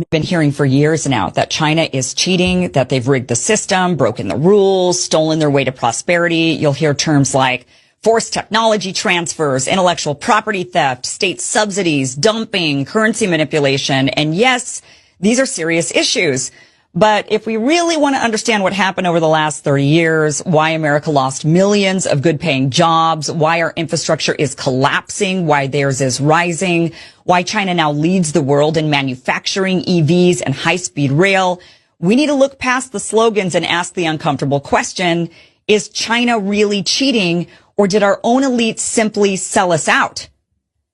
We've been hearing for years now that China is cheating, that they've rigged the system, broken the rules, stolen their way to prosperity. You'll hear terms like forced technology transfers, intellectual property theft, state subsidies, dumping, currency manipulation. And yes, these are serious issues. But if we really want to understand what happened over the last 30 years, why America lost millions of good-paying jobs, why our infrastructure is collapsing, why theirs is rising, why China now leads the world in manufacturing EVs and high-speed rail, we need to look past the slogans and ask the uncomfortable question, is China really cheating, or did our own elites simply sell us out?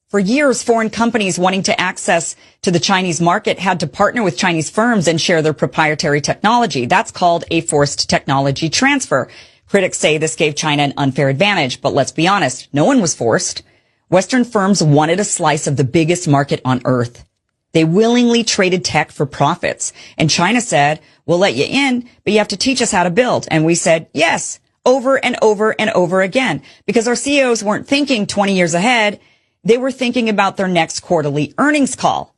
For years, foreign companies wanting to access to the Chinese market had to partner with Chinese firms and share their proprietary technology. That's called a forced technology transfer. Critics say this gave China an unfair advantage, but let's be honest, no one was forced. Western firms wanted a slice of the biggest market on earth. They willingly traded tech for profits. And China said, we'll let you in, but you have to teach us how to build. And we said, yes, over and over and over again, because our CEOs weren't thinking 20 years ahead. They were thinking about their next quarterly earnings call.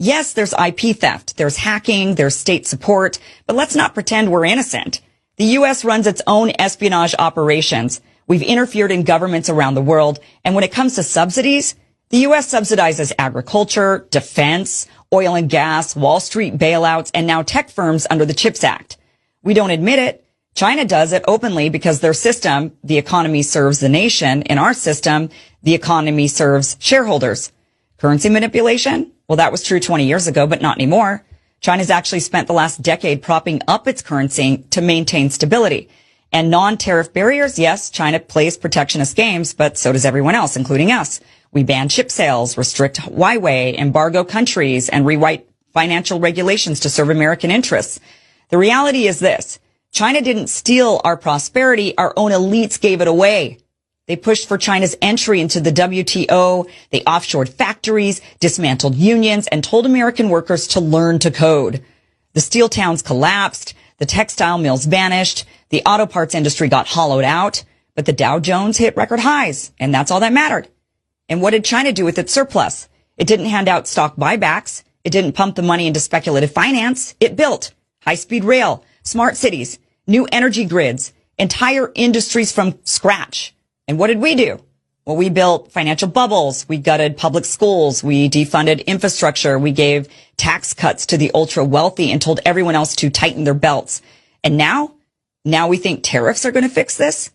Yes, there's IP theft, there's hacking, there's state support, but let's not pretend we're innocent. The U.S. runs its own espionage operations. We've interfered in governments around the world. And when it comes to subsidies, the U.S. subsidizes agriculture, defense, oil and gas, Wall Street bailouts, and now tech firms under the CHIPS Act. We don't admit it. China does it openly because their system, the economy serves the nation. In our system, the economy serves shareholders. Currency manipulation? Well, that was true 20 years ago, but not anymore. China's actually spent the last decade propping up its currency to maintain stability. And non-tariff barriers, yes, China plays protectionist games, but so does everyone else, including us. We ban chip sales, restrict Huawei, embargo countries, and rewrite financial regulations to serve American interests. The reality is this. China didn't steal our prosperity. Our own elites gave it away. They pushed for China's entry into the WTO. They offshored factories, dismantled unions, and told American workers to learn to code. The steel towns collapsed. The textile mills vanished. The auto parts industry got hollowed out. But the Dow Jones hit record highs, and that's all that mattered. And what did China do with its surplus? It didn't hand out stock buybacks. It didn't pump the money into speculative finance. It built high-speed rail, smart cities, new energy grids, entire industries from scratch. And what did we do? Well, we built financial bubbles. We gutted public schools. We defunded infrastructure. We gave tax cuts to the ultra wealthy and told everyone else to tighten their belts. And now we think tariffs are going to fix this?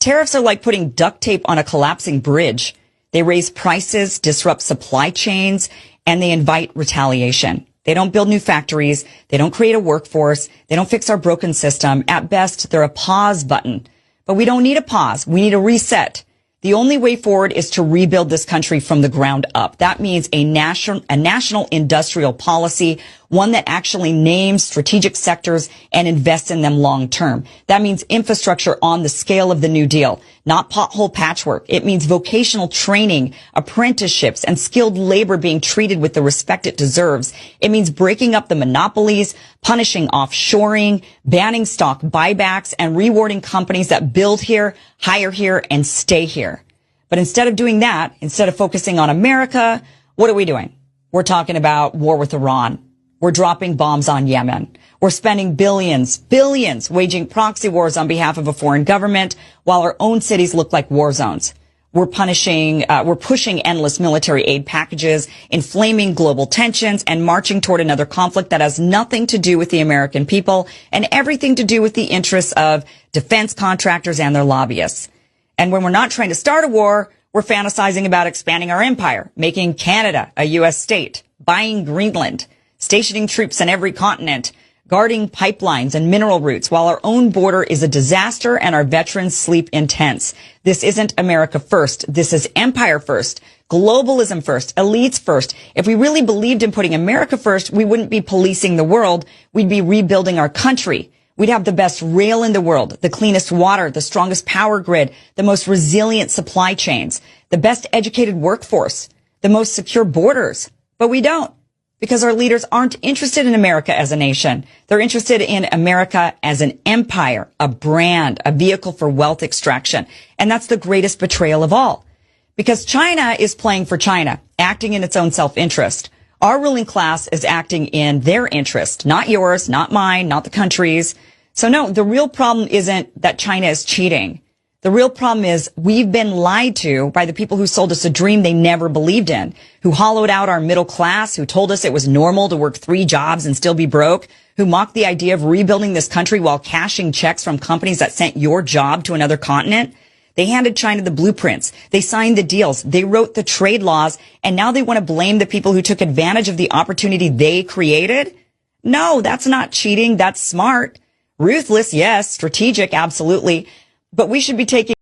Tariffs are like putting duct tape on a collapsing bridge. They raise prices, disrupt supply chains, and they invite retaliation. They don't build new factories. They don't create a workforce. They don't fix our broken system. At best, they're a pause button. But we don't need a pause. We need a reset. The only way forward is to rebuild this country from the ground up. That means a national industrial policy, one that actually names strategic sectors and invests in them long term. That means infrastructure on the scale of the New Deal, not pothole patchwork. It means vocational training, apprenticeships, and skilled labor being treated with the respect it deserves. It means breaking up the monopolies, punishing offshoring, banning stock buybacks, and rewarding companies that build here, hire here, and stay here. But instead of doing that, instead of focusing on America, what are we doing? We're talking about war with Iran. We're dropping bombs on Yemen. We're spending billions, waging proxy wars on behalf of a foreign government while our own cities look like war zones. We're pushing endless military aid packages, inflaming global tensions, and marching toward another conflict that has nothing to do with the American people and everything to do with the interests of defense contractors and their lobbyists. And when we're not trying to start a war, we're fantasizing about expanding our empire, making Canada a U.S. state, buying Greenland, stationing troops on every continent, guarding pipelines and mineral routes while our own border is a disaster and our veterans sleep in tents. This isn't America first. This is empire first, globalism first, elites first. If we really believed in putting America first, we wouldn't be policing the world. We'd be rebuilding our country. We'd have the best rail in the world, the cleanest water, the strongest power grid, the most resilient supply chains, the best educated workforce, the most secure borders. But we don't. Because our leaders aren't interested in America as a nation. They're interested in America as an empire, a brand, a vehicle for wealth extraction. And that's the greatest betrayal of all. Because China is playing for China, acting in its own self-interest. Our ruling class is acting in their interest, not yours, not mine, not the country's. So no, the real problem isn't that China is cheating. The real problem is we've been lied to by the people who sold us a dream they never believed in, who hollowed out our middle class, who told us it was normal to work 3 jobs and still be broke, who mocked the idea of rebuilding this country while cashing checks from companies that sent your job to another continent. They handed China the blueprints. They signed the deals. They wrote the trade laws. And now they want to blame the people who took advantage of the opportunity they created? No, that's not cheating. That's smart. Ruthless, yes. Strategic, absolutely. But we should be taking